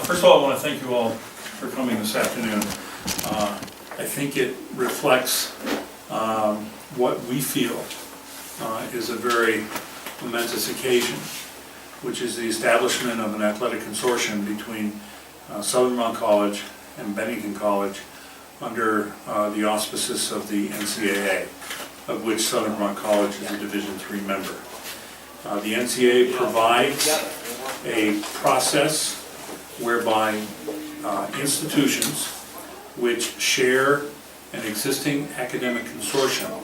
First of all, I want to thank you all for coming this afternoon. I think it reflects what we feel is a very momentous occasion, which is the establishment of an athletic consortium between Southern Vermont College and Bennington College under the auspices of the NCAA, of which Southern Vermont College is a Division III member. The NCAA provides a process whereby institutions which share an existing academic consortium,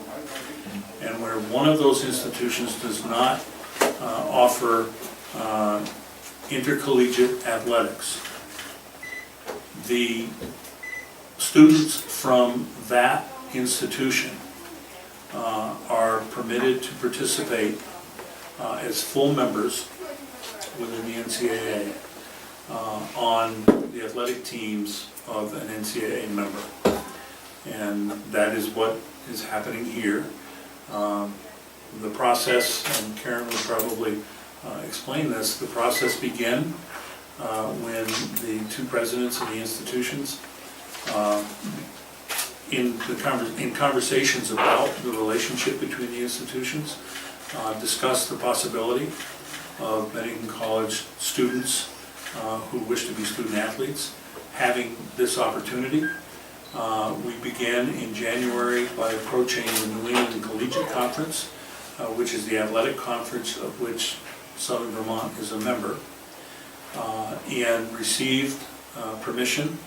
and where one of those institutions does not offer intercollegiate athletics, the students from that institution are permitted to participate as full members within the NCAA on the athletic teams of an NCAA member. And that is what is happening here. The process, and Karen will probably explain this, the process began when the two presidents of the institutions in conversations about the relationship between the institutions discussed the possibility of Bennington College students who wish to be student athletes having this opportunity. We began in January by approaching the New England Collegiate Conference, which is the athletic conference of which Southern Vermont is a member, and received permission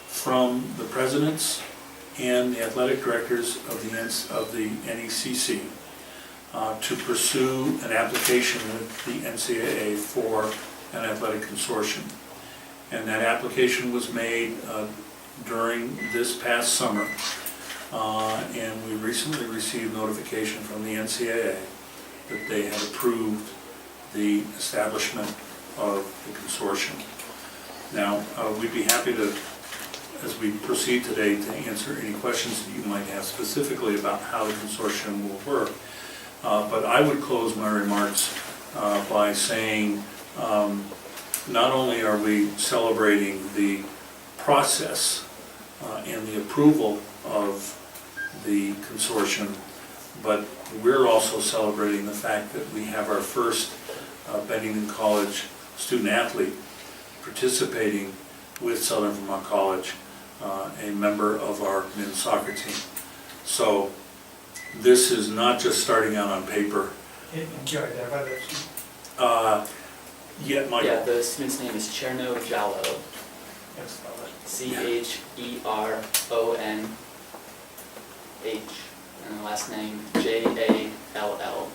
from the presidents and the athletic directors of the NECC to pursue an application with the NCAA for an athletic consortium. And that application was made during this past summer, and we recently received notification from the NCAA that they had approved the establishment of the consortium. Now, we'd be happy to, as we proceed today, to answer any questions that you might have specifically about how the consortium will work. But I would close my remarks by saying not only are we celebrating the process and the approval of the consortium, but we're also celebrating the fact that we have our first Bennington College student athlete participating with Southern Vermont College, a member of our men's soccer team. So this is not just starting out on paper. Michael. Yeah, the student's name is Cherno Jallo. CHERONH, and the last name JALLOH.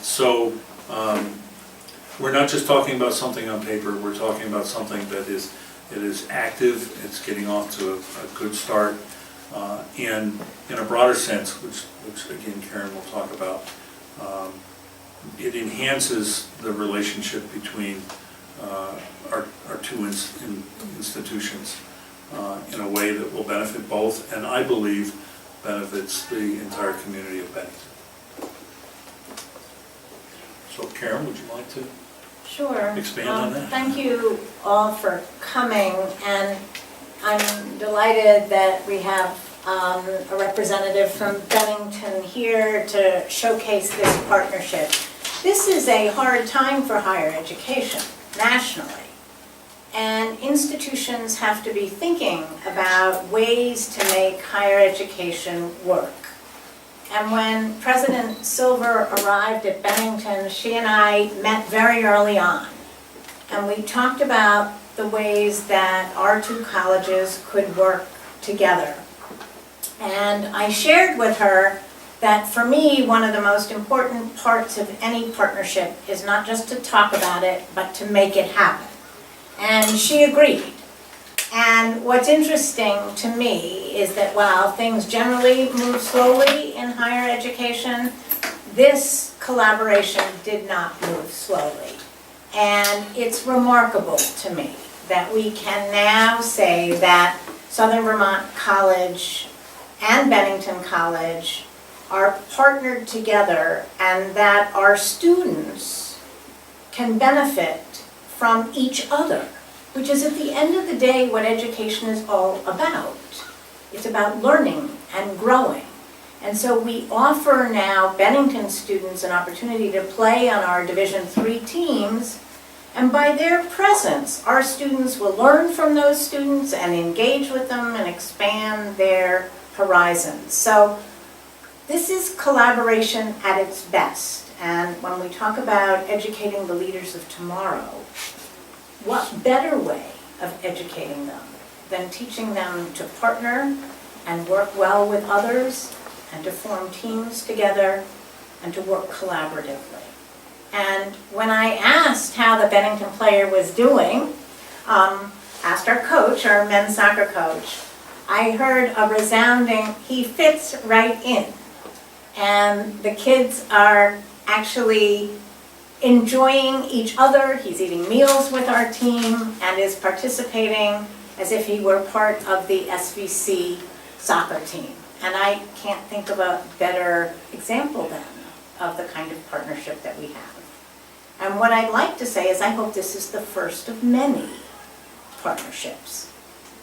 So we're not just talking about something on paper, we're talking about something that is active, it's getting off to a good start, and in a broader sense, which again Karen will talk about, it enhances the relationship between our two institutions in a way that will benefit both, and I believe benefits the entire community of Bennington. So Karen, would you like to expand on that? Thank you all for coming, and I'm delighted that we have a representative from Bennington here to showcase this partnership. This is a hard time for higher education nationally, and institutions have to be thinking about ways to make higher education work. And when President Silver arrived at Bennington, she and I met very early on, and we talked about the ways that our two colleges could work together. And I shared with her that for me, one of the most important parts of any partnership is not just to talk about it, but to make it happen. And she agreed. And what's interesting to me is that while things generally move slowly in higher education, this collaboration did not move slowly. And it's remarkable to me that we can now say that Southern Vermont College and Bennington College are partnered together, and that our students can benefit from each other, which is at the end of the day what education is all about. It's about learning and growing. And so we offer now Bennington students an opportunity to play on our Division III teams, and by their presence, our students will learn from those students and engage with them and expand their horizons. So this is collaboration at its best. And when we talk about educating the leaders of tomorrow, what better way of educating them than teaching them to partner and work well with others and to form teams together and to work collaboratively. And when I asked how the Bennington player was doing, asked our coach, our men's soccer coach, I heard a resounding, he fits right in. And the kids are actually enjoying each other. He's eating meals with our team and is participating as if he were part of the SVC soccer team. And I can't think of a better example then of the kind of partnership that we have. And what I'd like to say is I hope this is the first of many partnerships.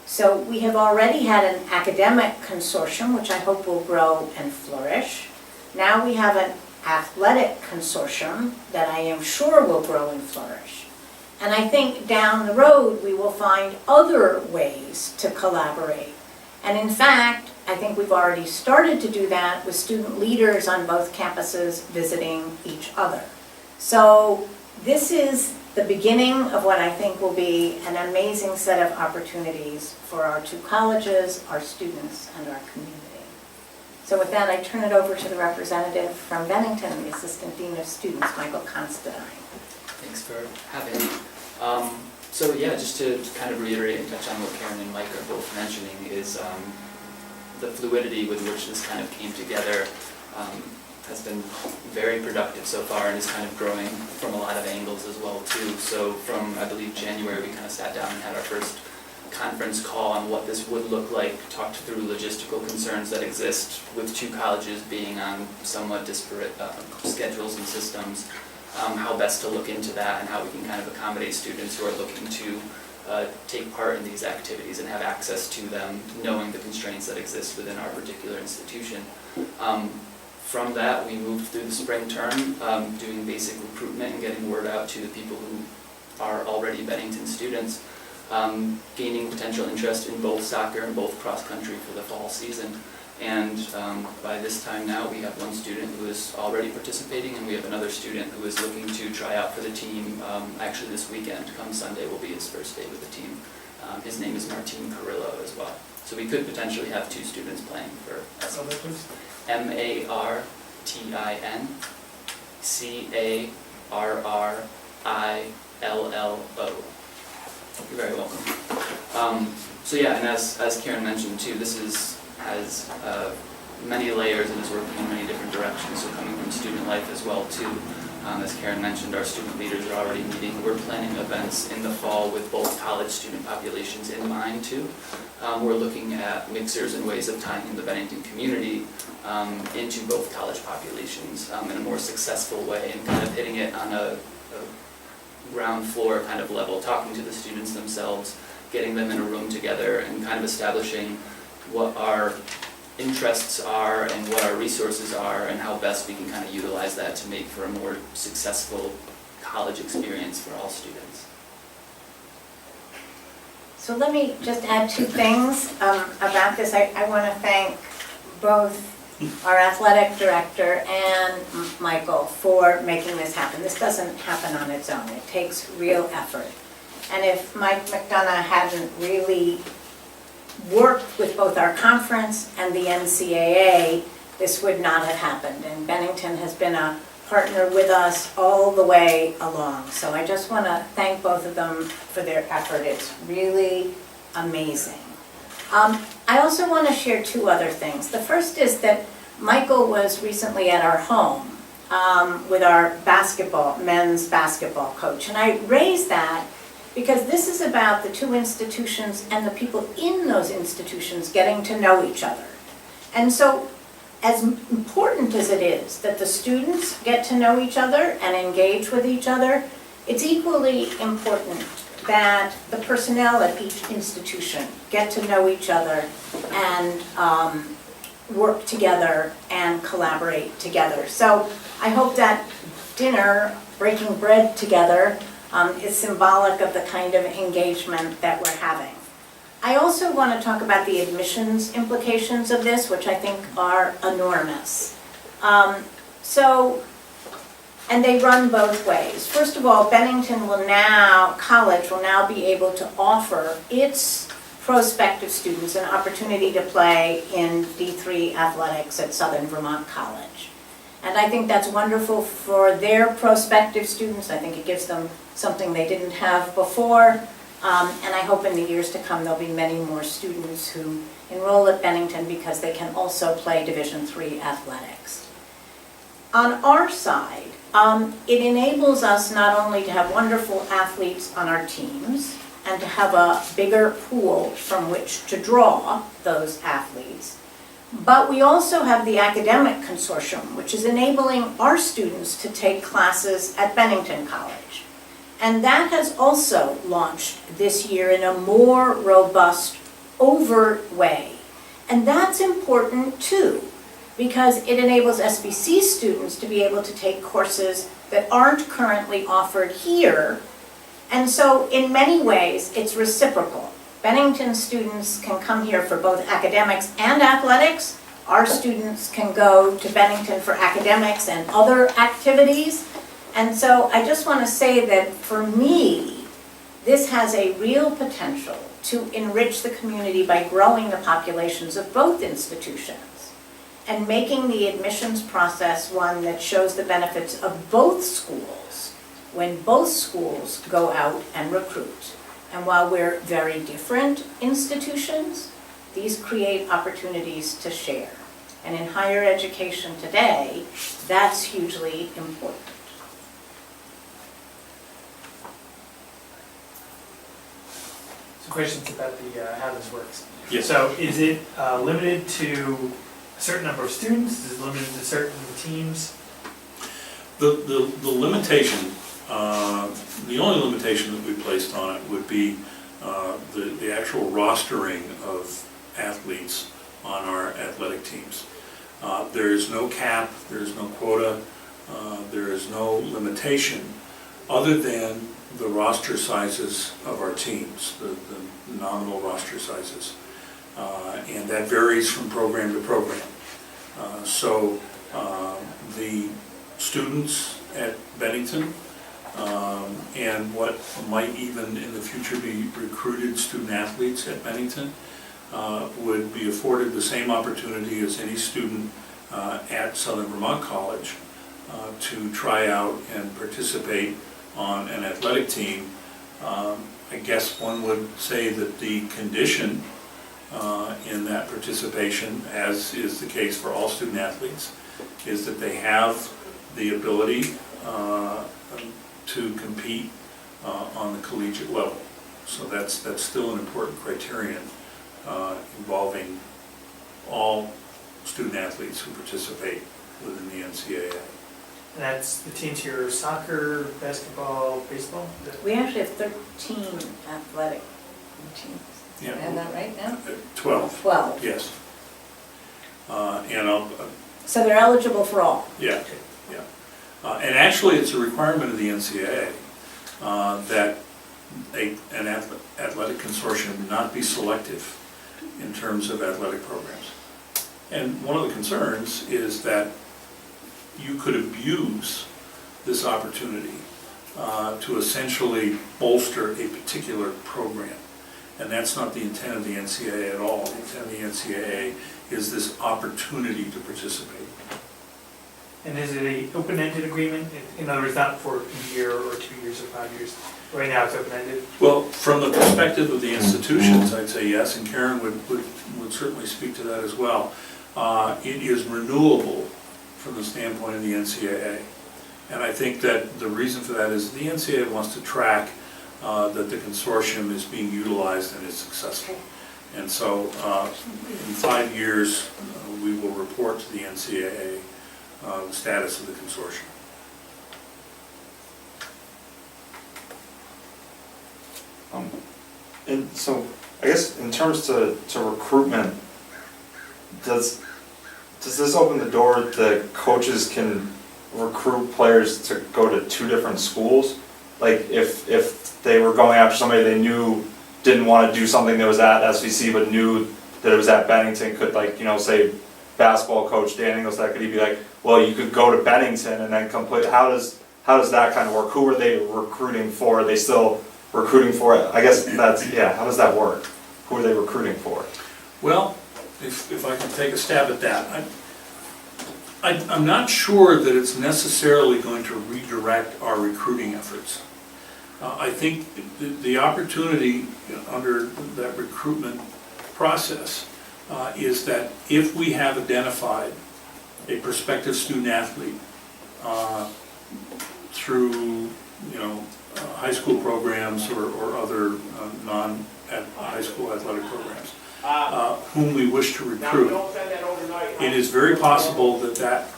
So we have already had an academic consortium, which I hope will grow and flourish. Now we have an athletic consortium that I am sure will grow and flourish. And I think down the road we will find other ways to collaborate. And in fact, I think we've already started to do that with student leaders on both campuses visiting each other. So this is the beginning of what I think will be an amazing set of opportunities for our two colleges, our students, and our community. So with that, I turn it over to the representative from Bennington, the Assistant Dean of Students, Michael Constantine. Thanks for having me. So yeah, just to kind of reiterate and touch on what Karen and Mike are both mentioning is the fluidity with which this kind of came together has been very productive so far and is kind of growing from a lot of angles as well too. So from, I believe, January, we kind of sat down and had our first conference call on what this would look like, talked through logistical concerns that exist with two colleges being on somewhat disparate schedules and systems, how best to look into that and how we can kind of accommodate students who are looking to take part in these activities and have access to them, knowing the constraints that exist within our particular institution. From that, we moved through the spring term, doing basic recruitment and getting word out to the people who are already Bennington students, gaining potential interest in both soccer and both cross-country for the fall season. And by this time now, we have one student who is already participating, and we have another student who is looking to try out for the team. Actually, this weekend, come Sunday, will be his first day with the team. His name is Martin Carrillo as well. So we could potentially have two students playing for us. MartinCarrillo. You're very welcome. So yeah, and as Karen mentioned too, this has many layers and is working in many different directions, so coming from student life as well too. As Karen mentioned, our student leaders are already meeting. We're planning events in the fall with both college student populations in mind too. We're looking at mixers and ways of tying in the Bennington community into both college populations in a more successful way and kind of hitting it on a ground floor kind of level, talking to the students themselves, getting them in a room together and kind of establishing what our interests are and what our resources are and how best we can kind of utilize that to make for a more successful college experience for all students. So let me just add two things about this. I want to thank both our athletic director and Michael for making this happen. This doesn't happen on its own. It takes real effort. And if Mike McDonough hadn't really worked with both our conference and the NCAA, this would not have happened. And Bennington has been a partner with us all the way along. So I just want to thank both of them for their effort. It's really amazing. I also want to share two other things. The first is that Michael was recently at our home with our men's basketball coach. And I raised that because this is about the two institutions and the people in those institutions getting to know each other. And so, as important as it is that the students get to know each other and engage with each other, It's equally important that the personnel at each institution get to know each other and work together and collaborate together. So I hope that dinner, breaking bread together, is symbolic of the kind of engagement that we're having. I also want to talk about the admissions implications of this, which I think are enormous. And they run both ways. First of all, Bennington College will now be able to offer its prospective students an opportunity to play in D3 athletics at Southern Vermont College. And I think that's wonderful for their prospective students. I think it gives them something they didn't have before. And I hope in the years to come there'll be many more students who enroll at Bennington because they can also play Division III athletics. On our side, it enables us not only to have wonderful athletes on our teams and to have a bigger pool from which to draw those athletes, but we also have the academic consortium, which is enabling our students to take classes at Bennington College. And that has also launched this year in a more robust, overt way. And that's important too, because it enables SBC students to be able to take courses that aren't currently offered here. And so in many ways, it's reciprocal. Bennington students can come here for both academics and athletics. Our students can go to Bennington for academics and other activities. And so I just want to say that for me, this has a real potential to enrich the community by growing the populations of both institutions and making the admissions process one that shows the benefits of both schools when both schools go out and recruit. And while we're very different institutions, these create opportunities to share. And in higher education today, that's hugely important. Some questions about the how this works. Yes. So is it limited to a certain number of students? Is it limited to certain teams? The limitation, the only limitation that we placed on it would be the actual rostering of athletes on our athletic teams. There is no cap, there is no quota, there is no limitation other than the roster sizes of our teams, the nominal roster sizes. And that varies from program to program. So the students at Bennington and what might even in the future be recruited student athletes at Bennington would be afforded the same opportunity as any student at Southern Vermont College to try out and participate on an athletic team. I guess one would say that the condition in that participation, as is the case for all student athletes, is that they have the ability to compete on the collegiate level. So that's still an important criterion involving all student athletes who participate within the NCAA. And that's the teams here: soccer, basketball, baseball. We actually have 13 athletic teams. Yeah. Am I right now? 12. 12. Yes. And I'll, So they're eligible for all. yeah, yeah. And actually, it's a requirement of the NCAA that an athletic consortium not be selective in terms of athletic programs. And one of the concerns is that you could abuse this opportunity to essentially bolster a particular program. And that's not the intent of the NCAA at all. The intent of the NCAA is this opportunity to participate. And is it an open-ended agreement? In other words, not for a year or 2 years or 5 years? Right now it's open-ended? Well, from the perspective of the institutions, I'd say yes, and Karen would certainly speak to that as well. It is renewable from the standpoint of the NCAA. And I think that the reason for that is the NCAA wants to track that the consortium is being utilized and is successful. And so in 5 years, we will report to the NCAA the status of the consortium. So I guess in terms to recruitment, does this open the door that coaches can recruit players to go to two different schools? Like if they were going after somebody they knew didn't want to do something that was at SVC but knew that it was at Bennington, could, like, you know, say basketball coach Dan Ingolstadt, could he be like, well, you could go to Bennington and then complete, how does that kind of work? Who are they recruiting for? Are they still recruiting for it? I guess that's, yeah, how does that work? Who are they recruiting for? Well, if I can take a stab at that, I'm not sure that it's necessarily going to redirect our recruiting efforts. I think the opportunity under that recruitment process is that if we have identified a prospective student athlete through, high school programs or other non-high school athletic programs, whom we wish to recruit, it is very possible that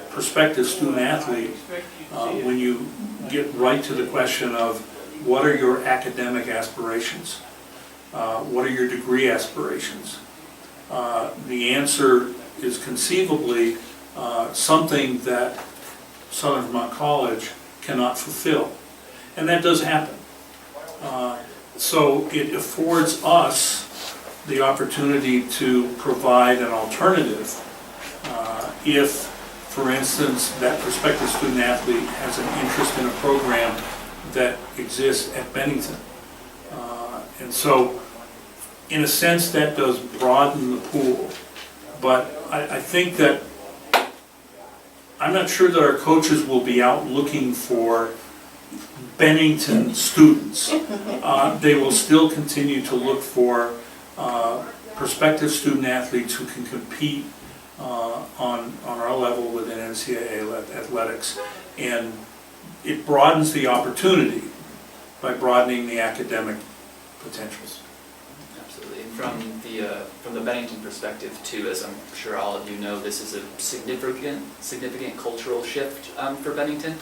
prospective student athlete, when you get right to the question of what are your academic aspirations, what are your degree aspirations, the answer is conceivably something that Southern Vermont College cannot fulfill. And that does happen. So it affords us the opportunity to provide an alternative if, for instance, that prospective student athlete has an interest in a program that exists at Bennington. And so, in a sense, that does broaden the pool. But I think that, I'm not sure that our coaches will be out looking for Bennington students. They will still continue to look for prospective student athletes who can compete on our level within NCAA athletics. And it broadens the opportunity by broadening the academic potentials. Absolutely. And from the Bennington perspective too, as I'm sure all of you know, this is a significant cultural shift for Bennington.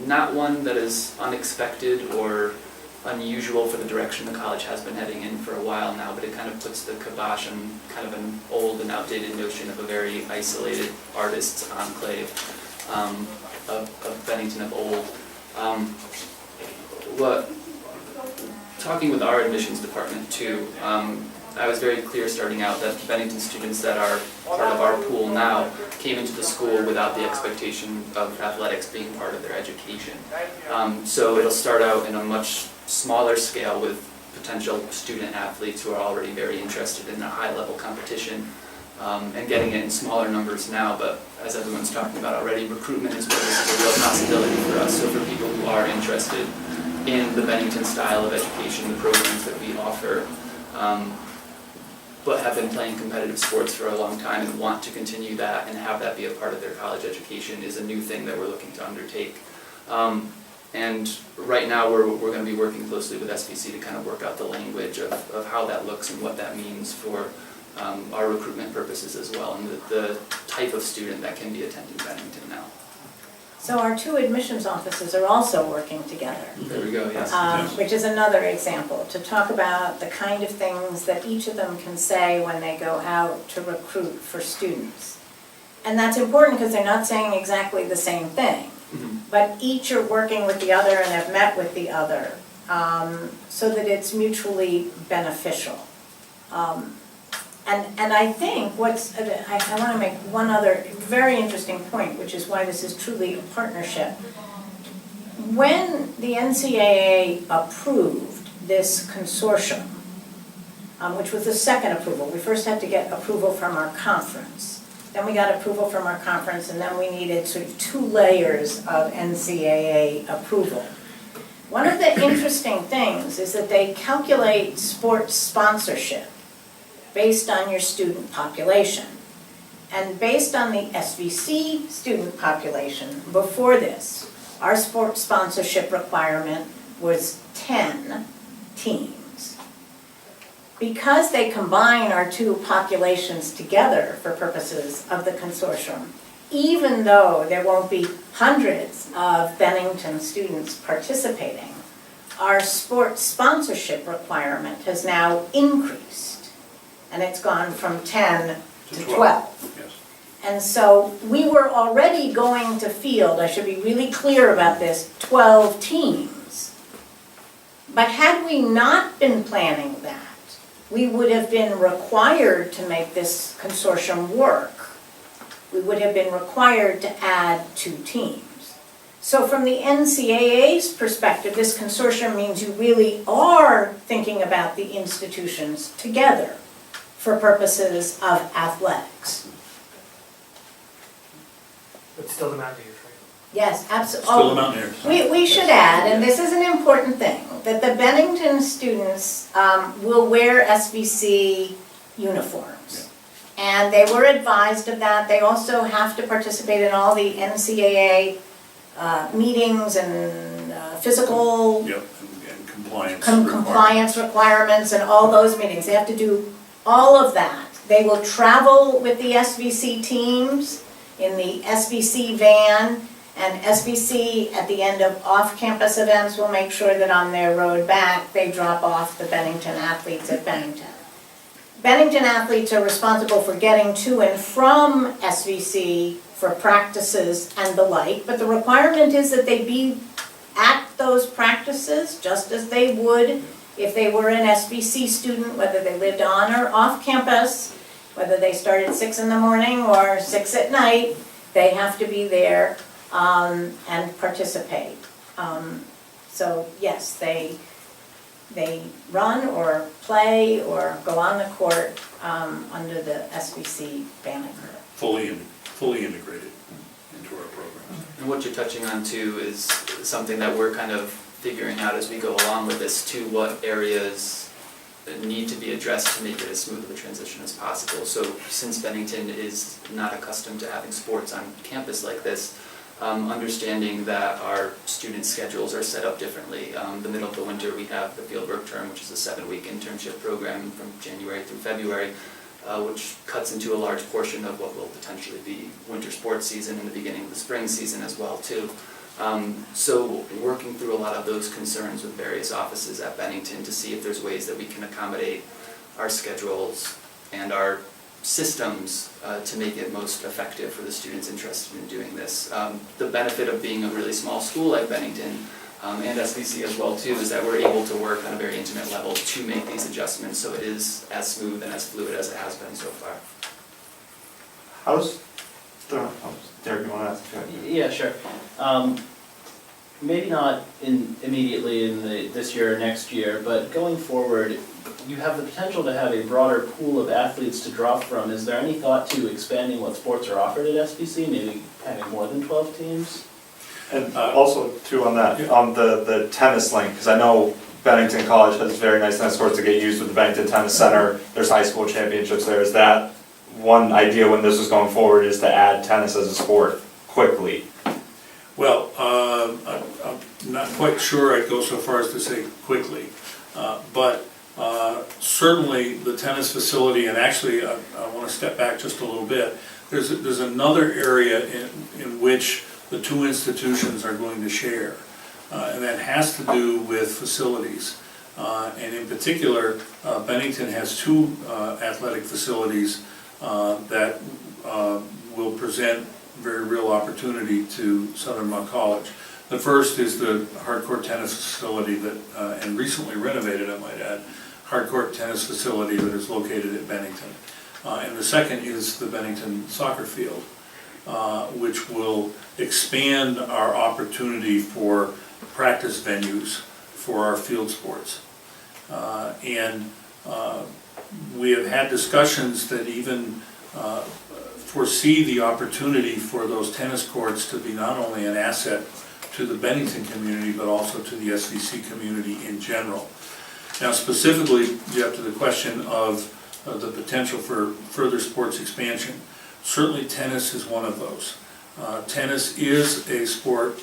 Not one that is unexpected or unusual for the direction the college has been heading in for a while now, but it kind of puts the kibosh on kind of an old and outdated notion of a very isolated artists enclave of Bennington of old. Talking with our admissions department too, I was very clear starting out that Bennington students that are part of our pool now came into the school without the expectation of athletics being part of their education. So it'll start out in a much smaller scale with potential student athletes who are already very interested in a high-level competition and getting it in smaller numbers now, but as everyone's talking about already, recruitment is where this is a real possibility for us. So for people who are interested in the Bennington style of education, the programs that we offer, but have been playing competitive sports for a long time and want to continue that and have that be a part of their college education is a new thing that we're looking to undertake. And right now we're going to be working closely with SVC to kind of work out the language of how that looks and what that means for our recruitment purposes as well, and the type of student that can be attending Bennington now. So our two admissions offices are also working together. There we go, yes. Which is another example, to talk about the kind of things that each of them can say when they go out to recruit for students. And that's important because they're not saying exactly the same thing, but each are working with the other and have met with the other so that it's mutually beneficial. And I think I want to make one other very interesting point, which is why this is truly a partnership. When the NCAA approved this consortium, which was the second approval, we first had to get approval from our conference. Then we got approval from our conference, and then we needed sort of 2 layers of NCAA approval. One of the interesting things is that they calculate sports sponsorship based on your student population. And based on the SVC student population, before this, our sports sponsorship requirement was 10 teams. Because they combine our 2 populations together for purposes of the consortium, even though there won't be hundreds of Bennington students participating, our sports sponsorship requirement has now increased, and it's gone from 10 to 12. Yes. And so we were already going to field, I should be really clear about this, 12 teams. But had we not been planning that, we would have been required to make this consortium work. We would have been required to add 2 teams. So from the NCAA's perspective, this consortium means you really are thinking about the institutions together for purposes of athletics. But still the Mountaineers, right? Yes, absolutely. Still the Mountaineers. We should add, and this is an important thing, that the Bennington students will wear SVC uniforms. And they were advised of that. They also have to participate in all the NCAA meetings and physical Yep, and compliance. compliance requirements and all those meetings. They have to do all of that. They will travel with the SVC teams in the SVC van, and SVC at the end of off-campus events will make sure that on their road back, they drop off the Bennington athletes at Bennington. Bennington athletes are responsible for getting to and from SVC for practices and the like, but the requirement is that they be at those practices just as they would if they were an SVC student, whether they lived on or off campus, whether they started 6 in the morning or 6 at night, they have to be there and participate. So yes, they run or play or go on the court under the SVC banner. Fully integrated into our program. And what you're touching on too is something that we're kind of figuring out as we go along with this too, what areas need to be addressed to make it as smooth of a transition as possible. So since Bennington is not accustomed to having sports on campus like this, understanding that our student schedules are set up differently. The middle of the winter we have the fieldwork term, which is a 7-week internship program from January through February, which cuts into a large portion of what will potentially be winter sports season and the beginning of the spring season as well too. So working through a lot of those concerns with various offices at Bennington to see if there's ways that we can accommodate our schedules and our systems to make it most effective for the students interested in doing this. The benefit of being a really small school like Bennington and SVC as well too is that we're able to work on a very intimate level to make these adjustments so it is as smooth and as fluid as it has been so far. Derek, you want to ask? Yeah, sure. Maybe not immediately in this year or next year, but going forward, you have the potential to have a broader pool of athletes to draw from. Is there any thought to expanding what sports are offered at SVC, maybe having more than 12 teams? And also, too, on that, the tennis link, because I know Bennington College has very nice tennis courts to get used with the Bennington Tennis Center. There's high school championships there. Is that one idea when this was going forward, is to add tennis as a sport quickly? Well, I'm not quite sure I'd go so far as to say quickly, but certainly the tennis facility, and actually I want to step back just a little bit. There's another area in which the two institutions are going to share, and that has to do with facilities. And in particular, Bennington has 2 athletic facilities that will present very real opportunity to Southern Vermont College. The first is the hardcourt tennis facility that, and recently renovated, I might add, hardcourt tennis facility that is located at Bennington. And the second is the Bennington soccer field, which will expand our opportunity for practice venues for our field sports. And we have had discussions that even foresee the opportunity for those tennis courts to be not only an asset to the Bennington community, but also to the SVC community in general. Now specifically, Jeff, to the question of the potential for further sports expansion, certainly tennis is one of those. Tennis is a sport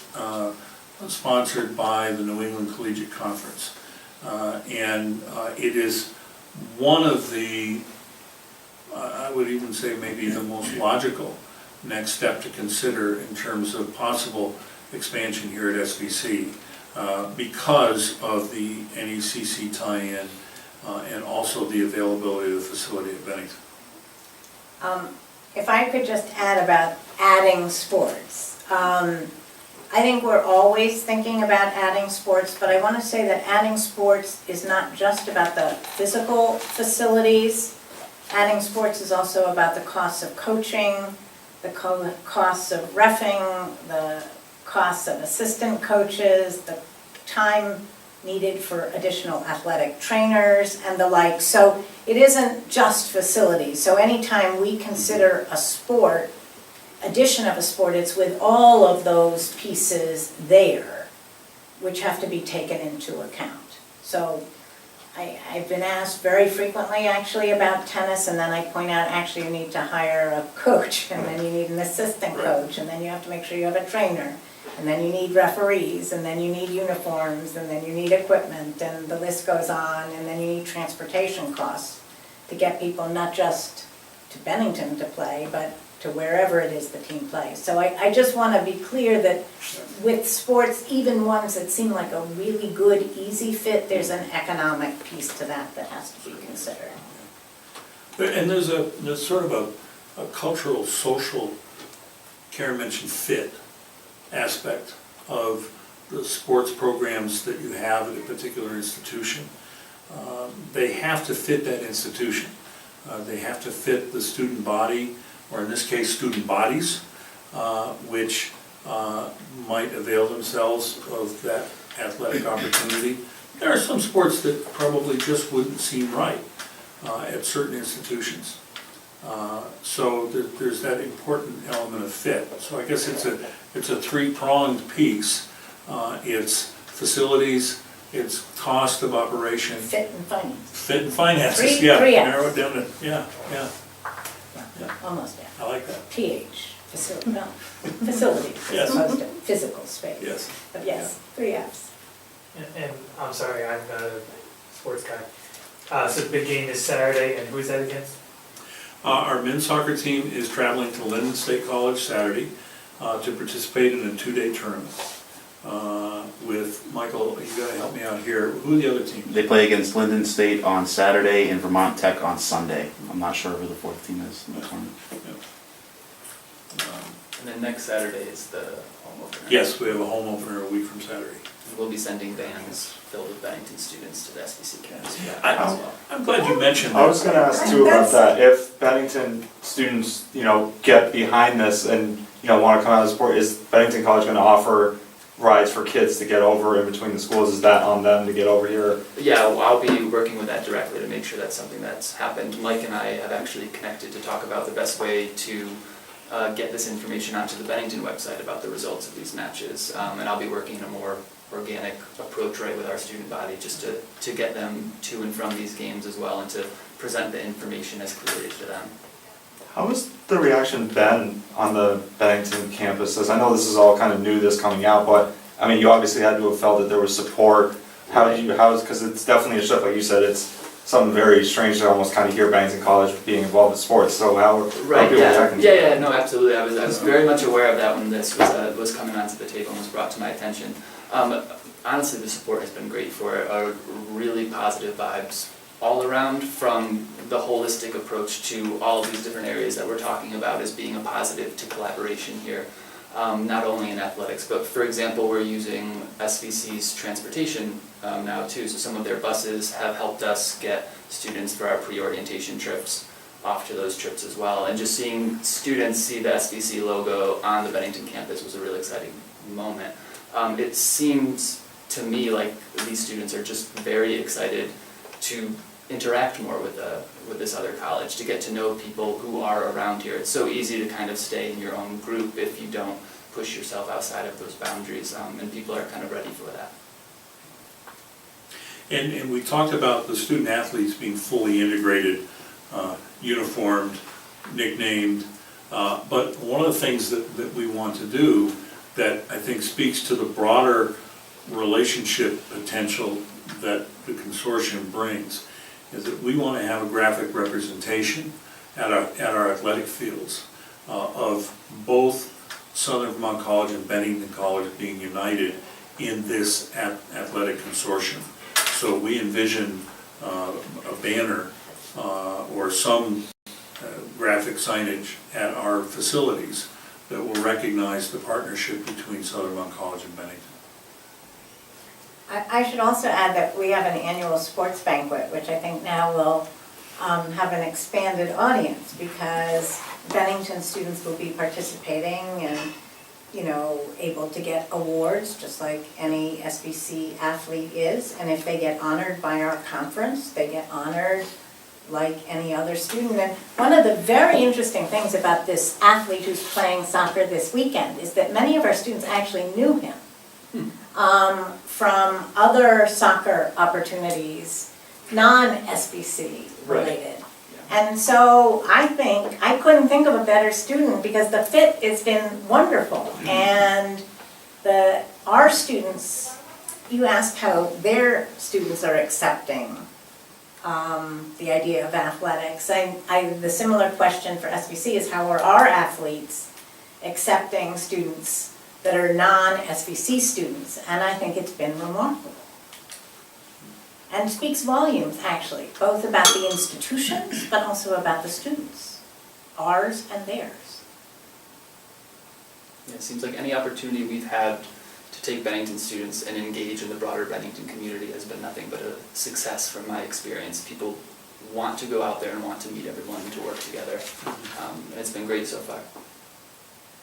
sponsored by the New England Collegiate Conference. And it is one of the, I would even say maybe the most logical next step to consider in terms of possible expansion here at SVC. because of the NECC tie-in and also the availability of the facility at Bennington. If I could just add about adding sports. I think we're always thinking about adding sports, but I want to say that adding sports is not just about the physical facilities. Adding sports is also about the costs of coaching, the costs of reffing, the costs of assistant coaches, the time needed for additional athletic trainers and the like. So it isn't just facilities. So anytime we consider a sport, addition of a sport, it's with all of those pieces there, which have to be taken into account. So I've been asked very frequently actually about tennis, and then I point out actually you need to hire a coach, and then you need an assistant coach, and then you have to make sure you have a trainer, and then you need referees, and then you need uniforms, and then you need equipment, and the list goes on, and then you need transportation costs to get people not just to Bennington to play, but to wherever it is the team plays. So I just want to be clear that with sports, even ones that seem like a really good, easy fit, there's an economic piece to that that has to be considered. And there's sort of a cultural, social, Karen mentioned fit aspect of the sports programs that you have at a particular institution. They have to fit that institution. They have to fit the student body, or in this case, student bodies, which might avail themselves of that athletic opportunity. There are some sports that probably just wouldn't seem right at certain institutions. So there's that important element of fit. So I guess it's a three-pronged piece. It's facilities, it's cost of operation. Fit and finance. Fit and finances, Three yeah. Fs. Narrow it down to, yeah. Almost, yeah. I like that. PH, facility, no, facilities, Yes. as opposed to physical space. Yes. But yes, 3 Fs. And I'm sorry, I'm not a sports guy. So the big game is Saturday, and who is that against? Our men's soccer team is traveling to Linden State College Saturday to participate in a 2-day tournament. With Michael, you gotta help me out here. Who are the other teams? They play against Linden State on Saturday and Vermont Tech on Sunday. I'm not sure who the fourth team is in the tournament. And then next Saturday is the home opener. Yes, we have a home opener a week from Saturday. We'll be sending vans filled with Bennington students to the SBC campus for that I- as well. I'm glad you mentioned I was that. gonna ask too about that, if Bennington students, get behind this and, wanna come out of the sport, is Bennington College gonna offer rides for kids to get over in between the schools? Is that on them to get over here? Yeah, well, I'll be working with that directly to make sure that's something that's happened. Mike and I have actually connected to talk about the best way to get this information onto the Bennington website about the results of these matches. And I'll be working in a more organic approach right with our student body just to get them to and from these games as well and to present the information as clearly to them. How has the reaction been on the Bennington campuses? I know this is all kind of new, this coming out, but, I mean, you obviously had to have felt that there was support. Because it's definitely a shift, like you said, it's something very strange to almost kind of hear Bennington College being involved in sports, so how Right, people reacting? yeah, no, absolutely. I was very much aware of that when this was coming onto the table and was brought to my attention. Honestly, the support has been great for it. Really positive vibes all around, from the holistic approach to all of these different areas that we're talking about as being a positive to collaboration here. Not only in athletics, but for example, we're using SVC's transportation now too, so some of their buses have helped us get students for our pre-orientation trips off to those trips as well. And just seeing students see the SVC logo on the Bennington campus was a really exciting moment. It seems to me like these students are just very excited to interact more with this other college, to get to know people who are around here. It's so easy to kind of stay in your own group if you don't push yourself outside of those boundaries, and people are kind of ready for that. And we talked about the student athletes being fully integrated, uniformed, nicknamed, but one of the things that we want to do that I think speaks to the broader relationship potential that the consortium brings is that we want to have a graphic representation at our athletic fields of both Southern Vermont College and Bennington College being united in this athletic consortium. So we envision a banner or some graphic signage at our facilities that will recognize the partnership between Southern Vermont College and Bennington. I should also add that we have an annual sports banquet, which I think now will have an expanded audience, because Bennington students will be participating and, you know, able to get awards just like any SVC athlete is. And if they get honored by our conference, they get honored like any other student. And one of the very interesting things about this athlete who's playing soccer this weekend is that many of our students actually knew him from other soccer opportunities, non-SBC related. And so I couldn't think of a better student, because the fit has been wonderful. And our students, you asked how their students are accepting the idea of athletics. The similar question for SBC is, how are our athletes accepting students that are non-SVC students? And I think it's been remarkable. And speaks volumes, actually, both about the institutions, but also about the students, ours and theirs. Yeah, it seems like any opportunity we've had to take Bennington students and engage in the broader Bennington community has been nothing but a success from my experience. People want to go out there and want to meet everyone and to work together. And it's been great so far.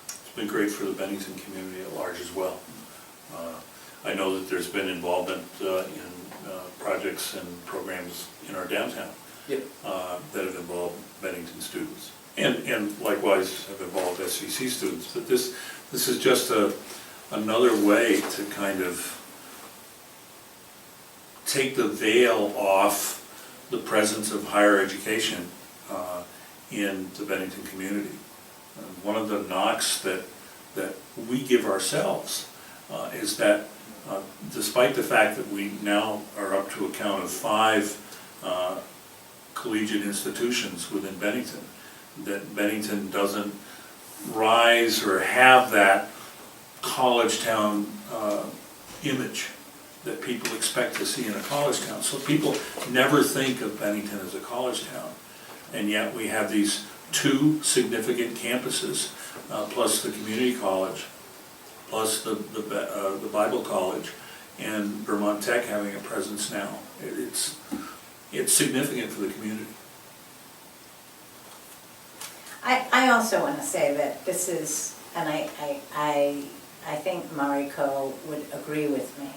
It's been great for the Bennington community at large as well. I know that there's been involvement in projects and programs in our downtown that have involved Bennington students, and likewise have involved SVC students. But this is just another way to kind of take the veil off the presence of higher education in the Bennington community. One of the knocks that we give ourselves is that despite the fact that we now are up to a count of 5 collegiate institutions within Bennington, that Bennington doesn't rise or have that college town image that people expect to see in a college town. So people never think of Bennington as a college town, and yet we have these 2 significant campuses, plus the community college, plus the Bible College, and Vermont Tech having a presence now. It's significant for the community. I also want to say that this is, and I think Mariko would agree with me.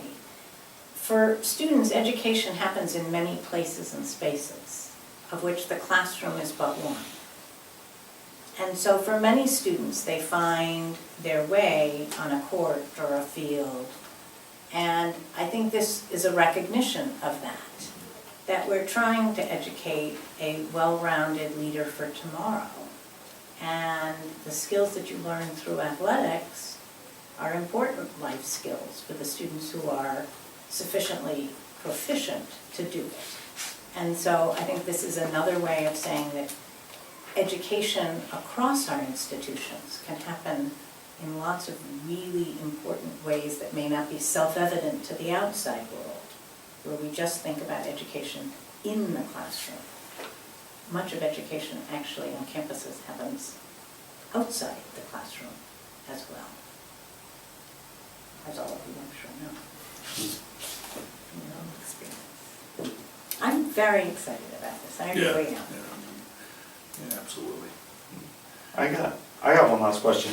For students, education happens in many places and spaces, of which the classroom is but one. And so for many students, they find their way on a court or a field. And I think this is a recognition of that we're trying to educate a well-rounded leader for tomorrow. And the skills that you learn through athletics are important life skills for the students who are sufficiently proficient to do it. And so I think this is another way of saying that education across our institutions can happen in lots of really important ways that may not be self-evident to the outside world, where we just think about education in the classroom. Much of education actually on campuses happens outside the classroom as well, as all of you I'm sure know. From your own experience. I'm very excited about this, I really am. Yeah, absolutely. I got one last question.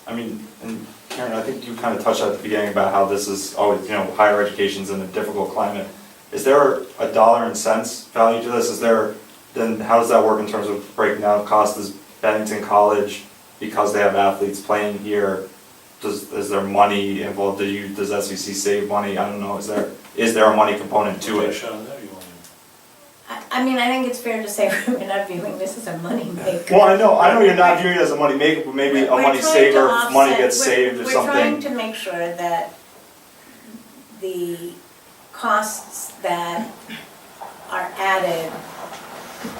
I mean, and Karen, I think you kind of touched at the beginning about how this is always, higher education's in a difficult climate. Is there a dollar and cents value to this? Then how does that work in terms of breaking down cost? Does Bennington College, because they have athletes playing here, is there money involved? Does SVC save money? I don't know. Is there a money component to it? I mean, I think it's fair to say we're not viewing this as a money maker. Well, I know you're not viewing it as a money maker, but maybe a money saver, if money gets saved or something. We're trying to make sure that the costs that are added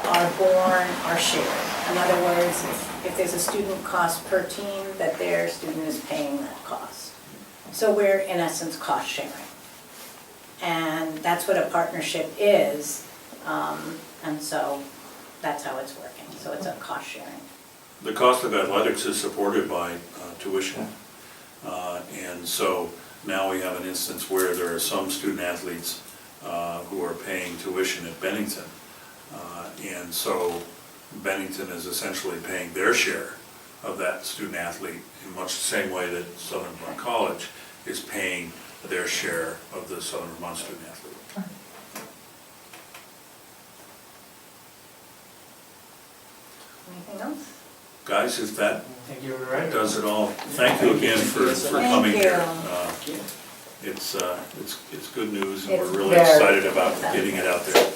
are borne, are shared. In other words, if there's a student cost per team, that their student is paying that cost. So we're in essence cost sharing. And that's what a partnership is, and so that's how it's working, so it's a cost sharing. The cost of athletics is supported by tuition. And so now we have an instance where there are some student athletes who are paying tuition at Bennington. And so Bennington is essentially paying their share of that student athlete in much the same way that Southern Vermont College is paying their share of the Southern Vermont student athlete. Anything else? Guys, if that Thank you, Loretta. does it all, thank you again for Thank coming you. here. Thank you. It's good news, and It's we're really very excited about exciting. getting it out there.